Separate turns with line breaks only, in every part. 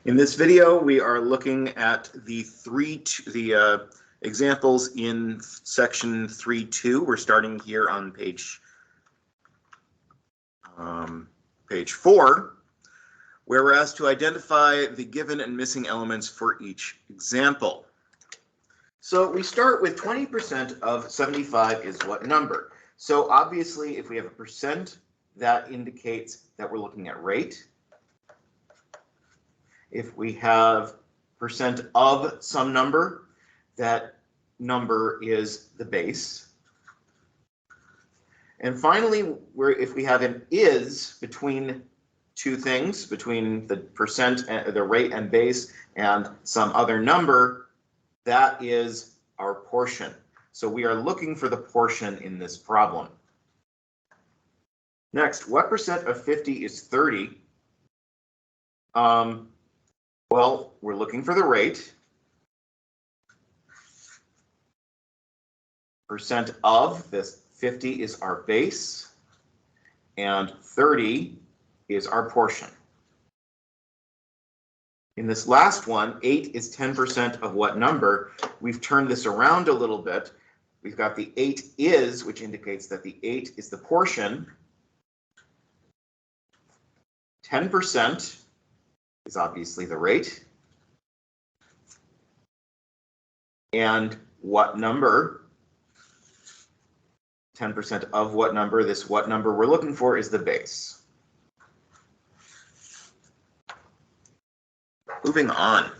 In this video, we are looking at the examples in section 3.2. We're starting here on page 4, where we're asked to identify the given and missing elements for each example. So we start with 20% of 75 is what number? So obviously, if we have a percent, that indicates that we're looking at rate. If we have percent of some number, that number is the base. And finally, if we have an is between two things, between the percent, the rate and base, and some other number, that is our portion. So we are looking for the portion in this problem. Next, what percent of 50 is 30? Well, we're looking for the rate. Percent of this 50 is our base, and 30 is our portion. In this last one, 8 is 10% of what number? We've turned this around a little bit. We've got the 8 is, which indicates that the 8 is the portion. 10% is obviously the rate. And what number? 10% of what number? This what number we're looking for is the base. Moving on.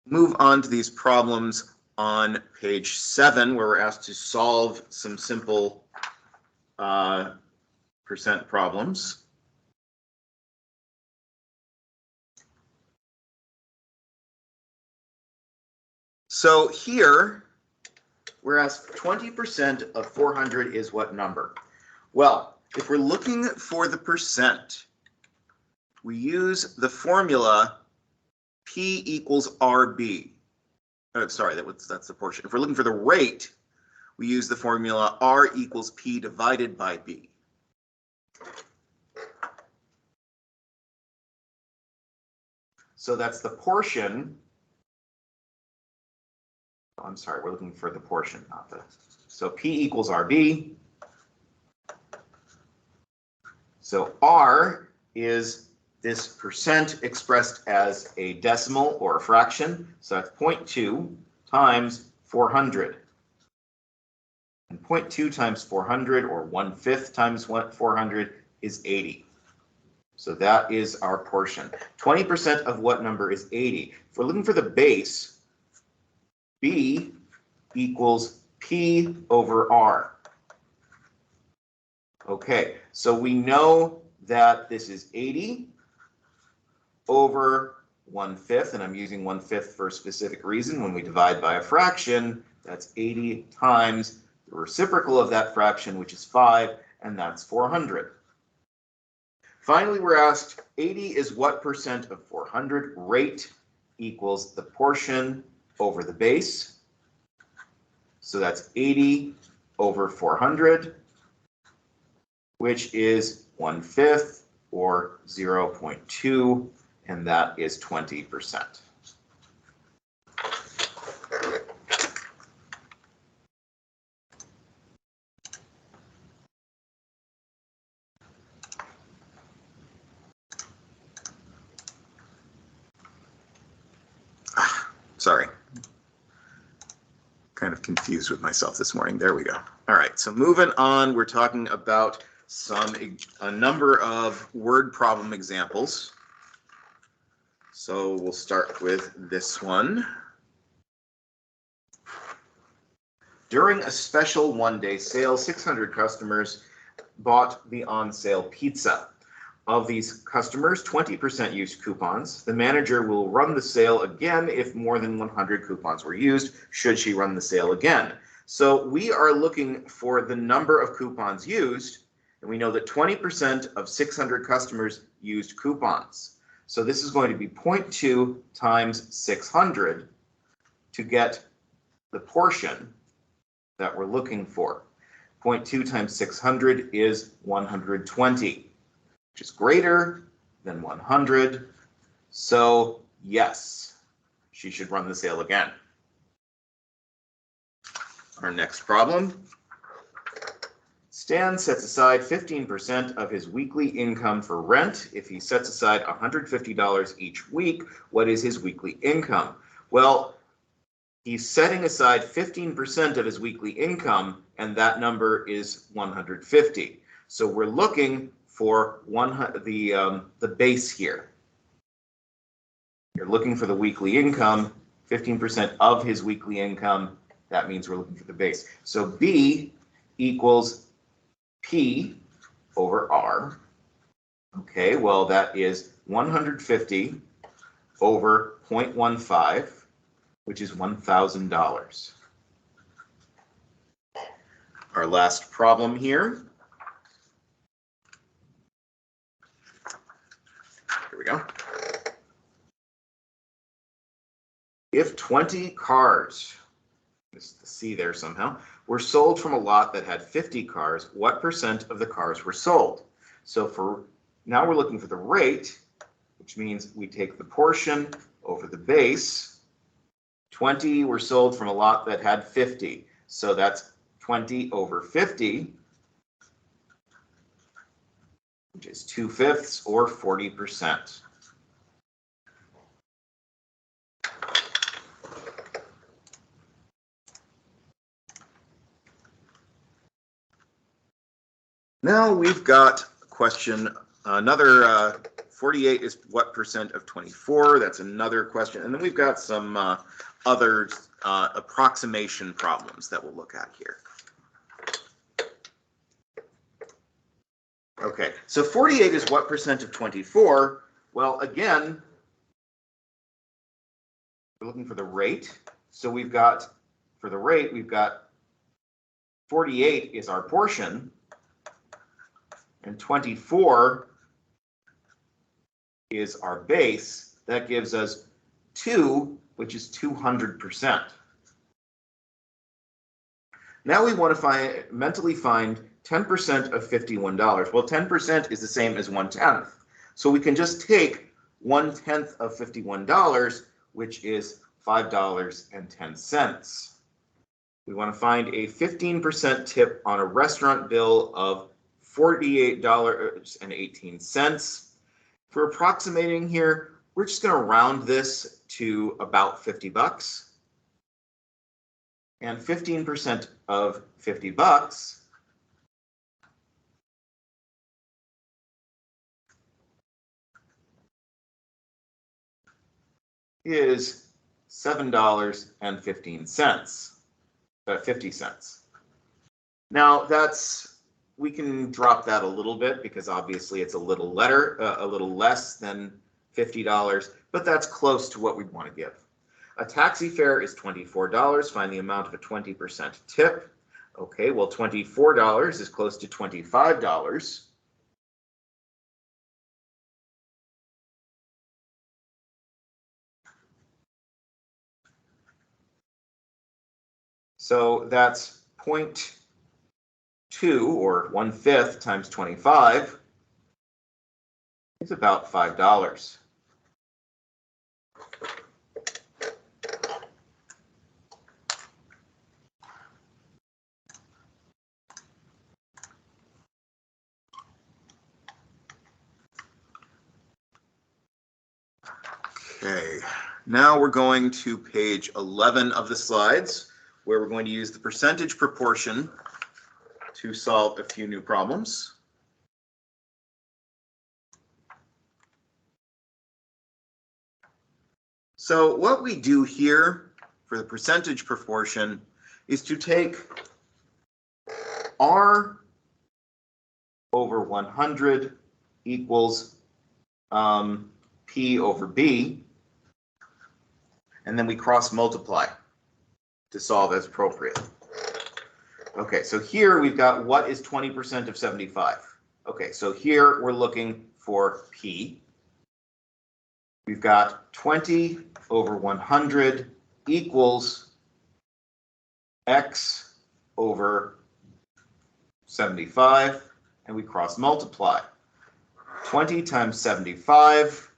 Move on to these problems on page 7, where we're asked to solve some simple percent problems. So here, we're asked 20% of 400 is what number? Well, if we're looking for the percent, we use the formula P equals RB. Sorry, that's the portion. If we're looking for the rate, we use the formula R equals P divided by B. So that's the portion. Oh, I'm sorry, we're looking for the portion, not the. So P equals RB. So R is this percent expressed as a decimal or a fraction. So that's 0.2 times 400. And 0.2 times 400, or 1/5 times 400, is 80. So that is our portion. 20% of what number is 80? If we're looking for the base, B equals P over R. Okay, so we know that this is 80 over 1/5, and I'm using 1/5 for a specific reason. When we divide by a fraction, that's 80 times the reciprocal of that fraction, which is 5, and that's 400. Finally, we're asked 80 is what percent of 400? Rate equals the portion over the base. So that's 80 over 400, which is 1/5 or 0.2, and that is 20%. Sorry. Kind of confused with myself this morning. There we go. All right, so moving on, we're talking about a number of word problem examples. So we'll start with this one. During a special one-day sale, 600 customers bought the on-sale pizza. Of these customers, 20% used coupons. The manager will run the sale again if more than 100 coupons were used, should she run the sale again. So we are looking for the number of coupons used, and we know that 20% of 600 customers used coupons. So this is going to be 0.2 times 600 to get the portion that we're looking for. 0.2 times 600 is 120, which is greater than 100. So yes, she should run the sale again. Our next problem. Stan sets aside 15% of his weekly income for rent. If he sets aside $150 each week, what is his weekly income? Well, he's setting aside 15% of his weekly income, and that number is 150. So we're looking for the base here. You're looking for the weekly income, 15% of his weekly income. That means we're looking for the base. So B equals P over R. Okay, well, that is 150 over 0.15, which is $1,000. Our last problem here. Here we go. If 20 cars, this is the C there somehow, were sold from a lot that had 50 cars, what percent of the cars were sold? So now we're looking for the rate, which means we take the portion over the base. 20 were sold from a lot that had 50. So that's 20 over 50, which is 2/5 or 40%. Now we've got a question, another 48 is what percent of 24? That's another question. And then we've got some other approximation problems that we'll look at here. Okay, so 48 is what percent of 24? Well, again, we're looking for the rate. So we've got, for the rate, we've got 48 is our portion, and 24 is our base. That gives us 2, which is 200%. Now we want to mentally find 10% of $51. Well, 10% is the same as 1/10. So we can just take 1/10 of $51, which is $5.10. We want to find a 15% tip on a restaurant bill of $48.18. For approximating here, we're just going to round this to about 50 bucks. And 15% of 50 bucks is $7.15, 50 cents. Now we can drop that a little bit because obviously it's a little less than $50, but that's close to what we'd want to give. A taxi fare is $24. Find the amount of a 20% tip. Okay, well, $24 is close to $25. So that's 0.2 or 1/5 times 25 is about $5. Okay, now we're going to page 11 of the slides, where we're going to use the percentage proportion to solve a few new problems. So what we do here for the percentage proportion is to take R over 100 equals P over B, and then we cross multiply to solve as appropriate. Okay, so here we've got what is 20% of 75. Okay, so here we're looking for P. We've got 20 over 100 equals X over 75, and we cross multiply. 20 times 75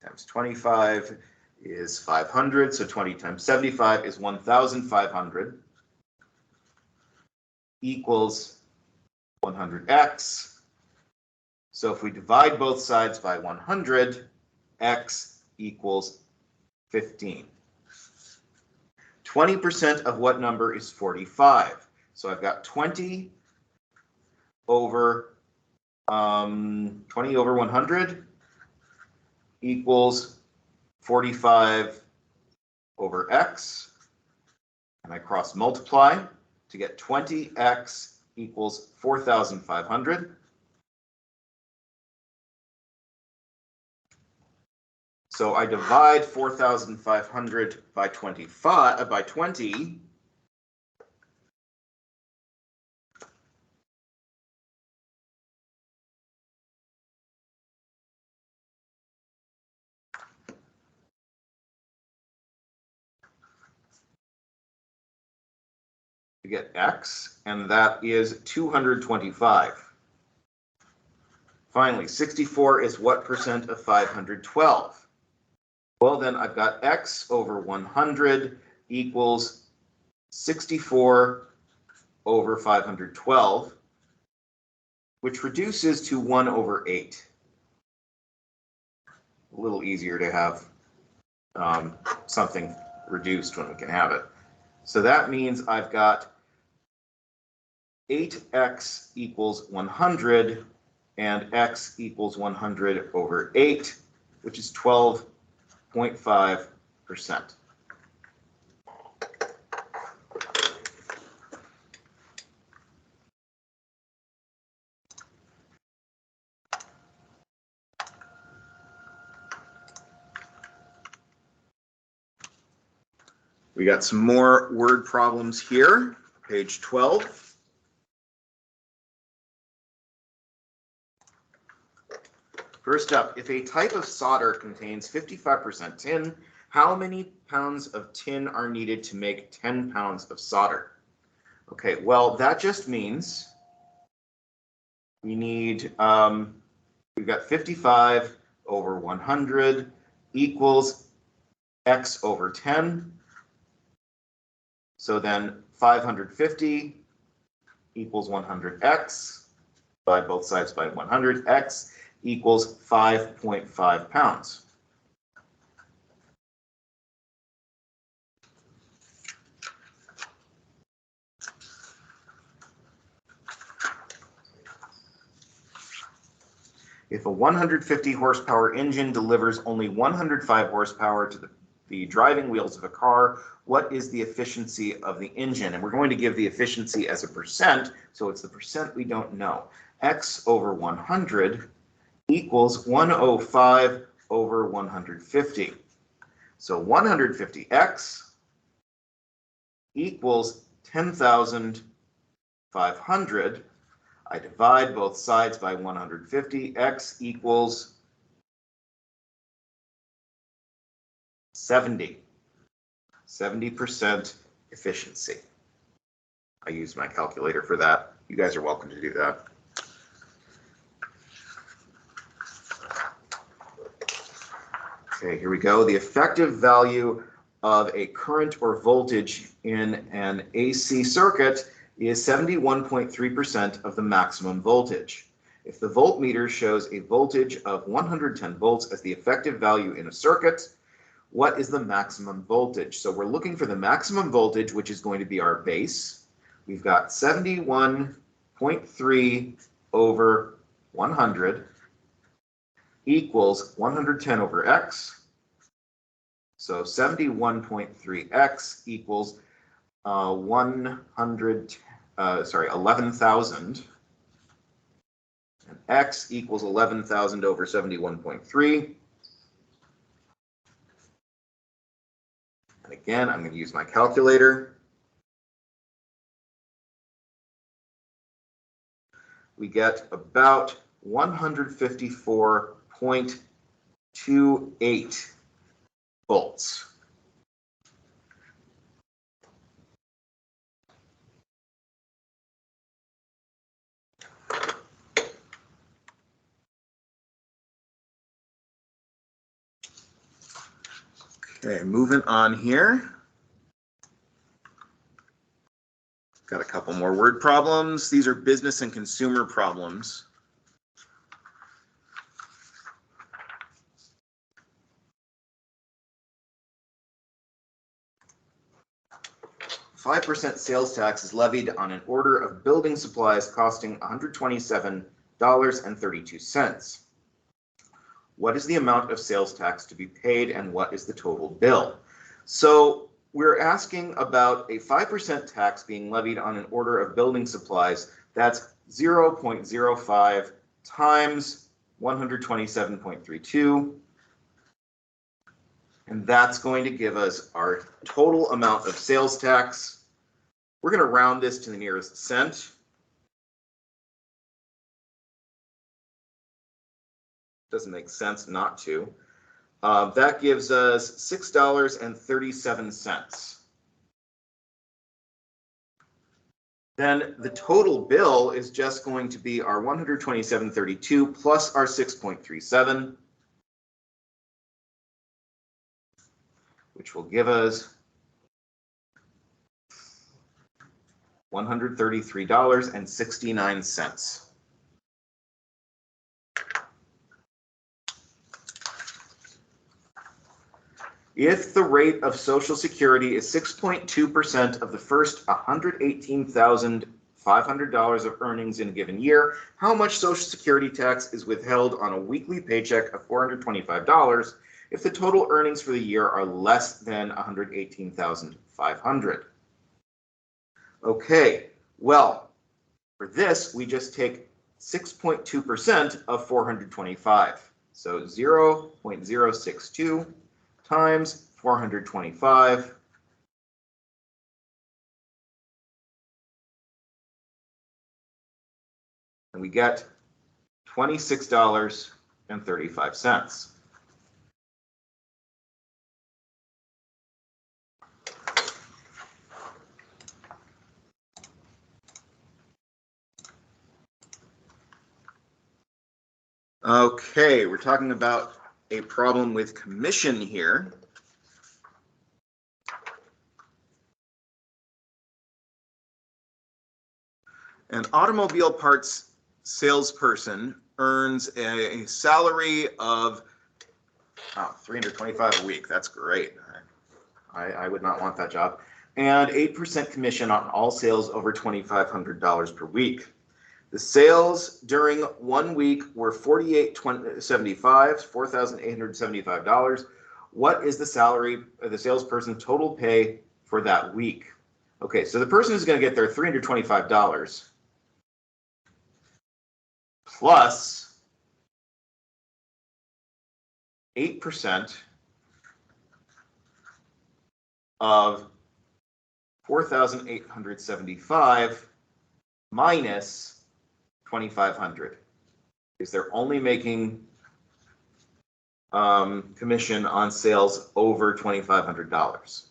times 25 is 500, so 20 times 75 is 1,500 equals 100x. So if we divide both sides by 100, x equals 15. 20% of what number is 45? So I've got 20 over 100 equals 45 over x, and I cross multiply to get 20x equals 4,500. So I divide 4,500 by 20. To get x, and that is 225. Finally, 64 is what percent of 512? Well, then I've got x over 100 equals 64 over 512, which reduces to 1 over 8. A little easier to have something reduced when we can have it. So that means I've got 8x equals 100, and x equals 100 over 8, which is 12.5%. We got some more word problems here, page 12. First up, if a type of solder contains 55% tin, how many pounds of tin are needed to make 10 pounds of solder? Okay, well, that just means we need, we've got 55 over 100 equals x over 10. So then 550 equals 100x. Divide both sides by 100x equals 5.5 pounds. If a 150 horsepower engine delivers only 105 horsepower to the driving wheels of a car, what is the efficiency of the engine? And we're going to give the efficiency as a percent, so it's the percent we don't know. X over 100 equals 105 over 150. So 150x equals 10,500. I divide both sides by 150. X equals 70. 70% efficiency. I used my calculator for that. You guys are welcome to do that. Okay, here we go. The effective value of a current or voltage in an AC circuit is 71.3% of the maximum voltage. If the voltmeter shows a voltage of 110 volts as the effective value in a circuit, what is the maximum voltage? So we're looking for the maximum voltage, which is going to be our base. We've got 71.3 over 100 equals 110 over x. So 71.3x equals 11,000. And x equals 11,000 over 71.3. And again, I'm going to use my calculator. We get about 154.28 volts. Okay, moving on here. Got a couple more word problems. These are business and consumer problems. 5% sales tax is levied on an order of building supplies costing $127.32. What is the amount of sales tax to be paid and what is the total bill? So we're asking about a 5% tax being levied on an order of building supplies. That's 0.05 times 127.32. And that's going to give us our total amount of sales tax. We're going to round this to the nearest cent. Doesn't make sense not to. That gives us $6.37. Then the total bill is just going to be our 127.32 plus our 6.37, which will give us $133.69. If the rate of Social Security is 6.2% of the first $118,500 of earnings in a given year, how much Social Security tax is withheld on a weekly paycheck of $425 if the total earnings for the year are less than $118,500? Okay, well, for this, we just take 6.2% of 425. So 0.062 times 425. And we get $26.35. Okay, we're talking about a problem with commission here. An automobile parts salesperson earns a salary of $325 a week. That's great. I would not want that job. And 8% commission on all sales over $2,500 per week. The sales during 1 week were $4,875. What is the salary of the salesperson total pay for that week? Okay, so the person is going to get their $325 plus 8% of 4,875 minus 2,500, because they're only making commission on sales over $2,500.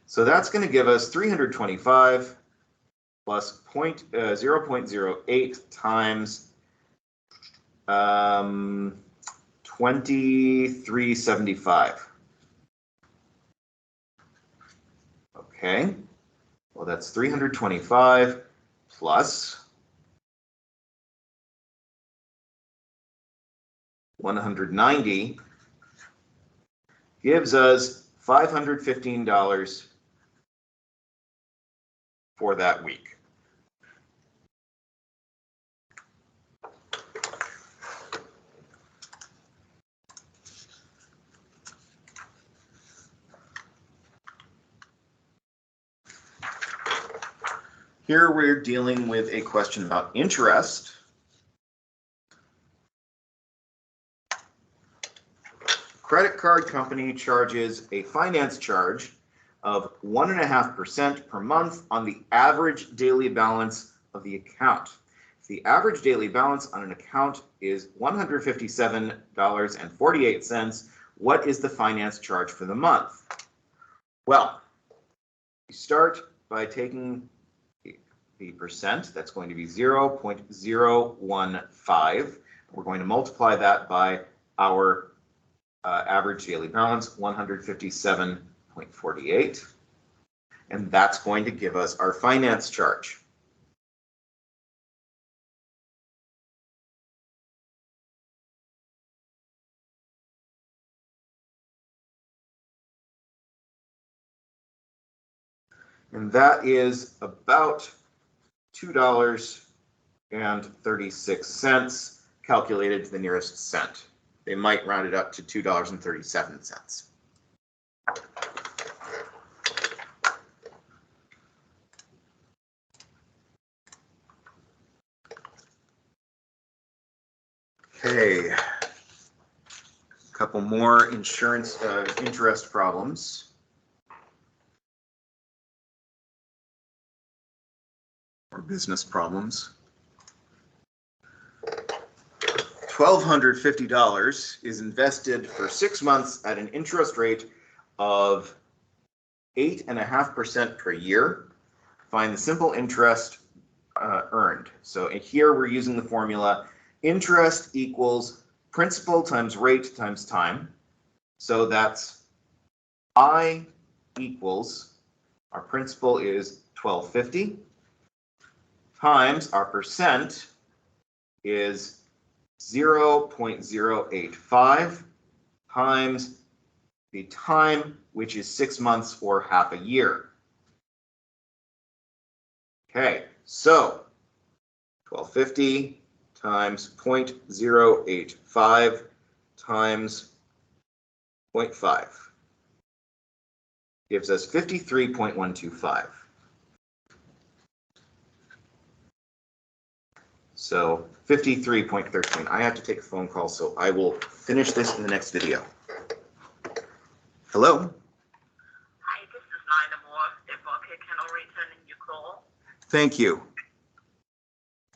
So that's going to give us 325 plus 0.08 times 2375. Okay, well, that's 325 plus 190 gives us $515 for that week. Here we're dealing with a question about interest. Credit card company charges a finance charge of 1.5% per month on the average daily balance of the account. If the average daily balance on an account is $157.48, what is the finance charge for the month? Well, we start by taking the percent. That's going to be 0.015. We're going to multiply that by our average daily balance, 157.48. And that's going to give us our finance charge. And that is about $2.36 calculated to the nearest cent. They might round it up to $2.37. Okay, a couple more insurance interest problems. Or business problems. $1,250 is invested for 6 months at an interest rate of 8.5% per year. Find the simple interest earned. So here we're using the formula interest equals principal times rate times time. So that's I equals, our principal is $1,250, times our percent is 0.085 times the time, which is 6 months or half a year. Okay, so 1,250 times 0.085 times 0.5 gives us 53.125. So 53.13. I have to take a phone call, so I will finish this in the next video. Hello?
Hi, this is Nina Moore. If okay, can I return your call?
Thank you.